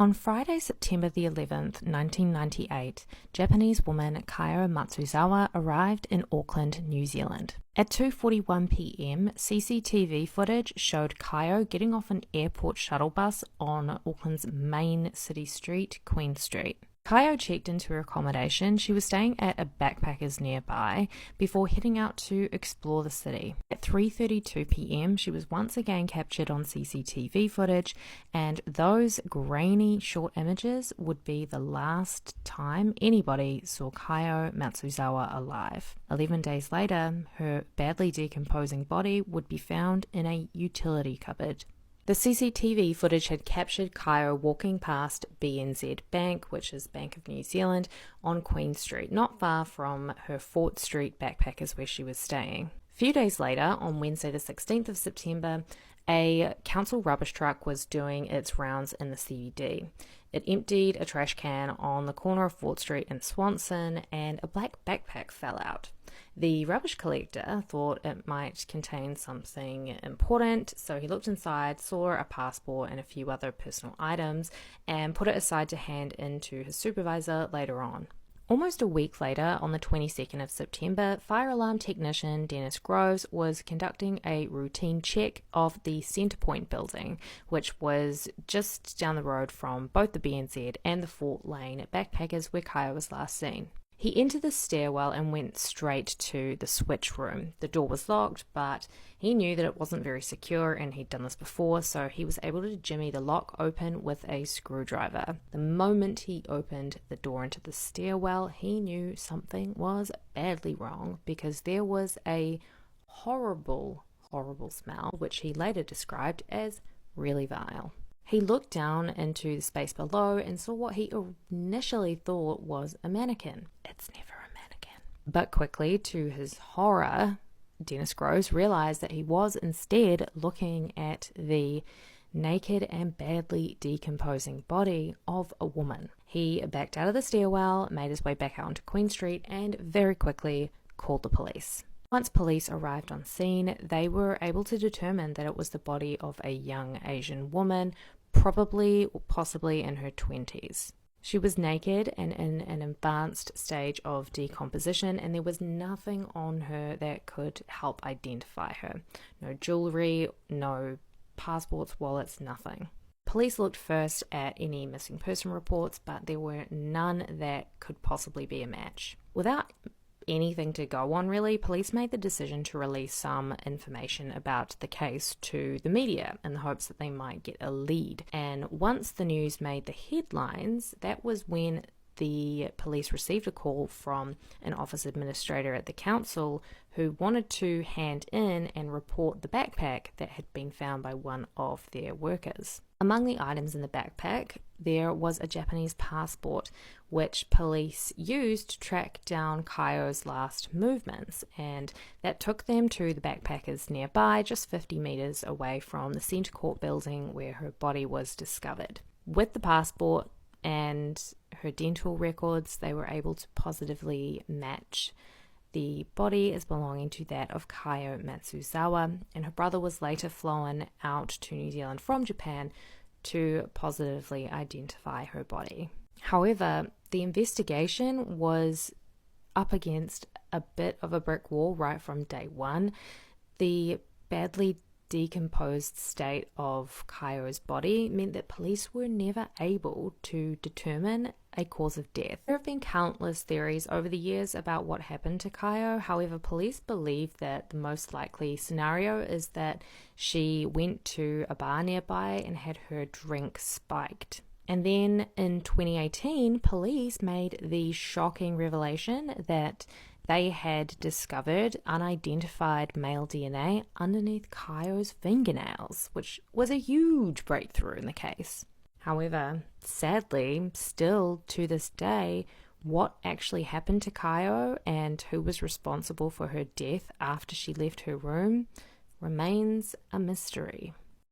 On Friday, September the 11th, 1998, Japanese woman Kayo Matsuzawa arrived in Auckland, New Zealand. At 2:41 p.m, CCTV footage showed Kayo getting off an airport shuttle bus on Auckland's main city street, Queen Street. Kayo checked into her accommodation. She was staying at a backpackers nearby before heading out to explore the city. At 3:32 p.m, she was once again captured on CCTV footage, and those grainy short images would be the last time anybody saw Kayo Matsuzawa alive. 11 days later, her badly decomposing body would be found in a utility cupboard. The CCTV footage had captured Kayo walking past BNZ Bank, which is Bank of New Zealand, on Queen Street, not far from her Fort Street backpackers where she was staying. A few days later, on Wednesday the 16th of September, a council rubbish truck was doing its rounds in the CBD. It emptied a trash can on the corner of Fort Street and Swanson, and a black backpack fell out. The rubbish collector thought it might contain something important, so he looked inside, saw a passport and a few other personal items, and put it aside to hand in to his supervisor later on. Almost a week later, on the 22nd of September, fire alarm technician Dennis Groves was conducting a routine check of the Centrepoint building, which was just down the road from both the BNZ and the Fort Lane backpackers where Kayo was last seen. He entered the stairwell and went straight to the switch room. The door was locked, but he knew that it wasn't very secure, and he'd done this before, so he was able to jimmy the lock open with a screwdriver. The moment he opened the door into the stairwell, he knew something was badly wrong, because there was a horrible smell, which he later described as really vile. He looked down into the space below and saw what he initially thought was a mannequin. It's never a mannequin. But quickly, to his horror, Dennis Groves realized that he was instead looking at the naked and badly decomposing body of a woman. He backed out of the stairwell, made his way back out onto Queen Street, and very quickly called the police. Once police arrived on scene, they were able to determine that it was the body of a young Asian woman, probably or possibly in her 20s. She was naked and in an advanced stage of decomposition, and there was nothing on her that could help identify her. No jewelry, no passports, wallets, nothing. Police looked first at any missing person reports, but there were none that could possibly be a match. Without anything to go on really, police made the decision to release some information about the case to the media in the hopes that they might get a lead. And once the news made the headlines, that was when the police received a call from an office administrator at the council who wanted to hand in and report the backpack that had been found by one of their workers. Among the items in the backpack, there was a Japanese passport, which police used to track down Kayo's last movements, and that took them to the backpackers nearby, just 50 meters away from the Centre Court building where her body was discovered. With the passport and her dental records, they were able to positively match the body as belonging to that of Kayo Matsuzawa, and her brother was later flown out to New Zealand from Japan to positively identify her body. However, the investigation was up against a bit of a brick wall right from day one. The badly decomposed state of Kayo's body meant that police were never able to determine a cause of death. There have been countless theories over the years about what happened to Kayo. However, police believe that the most likely scenario is that she went to a bar nearby and had her drink spiked. And then in 2018, police made the shocking revelation that they had discovered unidentified male DNA underneath Kayo's fingernails, which was a huge breakthrough in the case. However, sadly, still to this day, what actually happened to Kayo and who was responsible for her death after she left her room remains a mystery.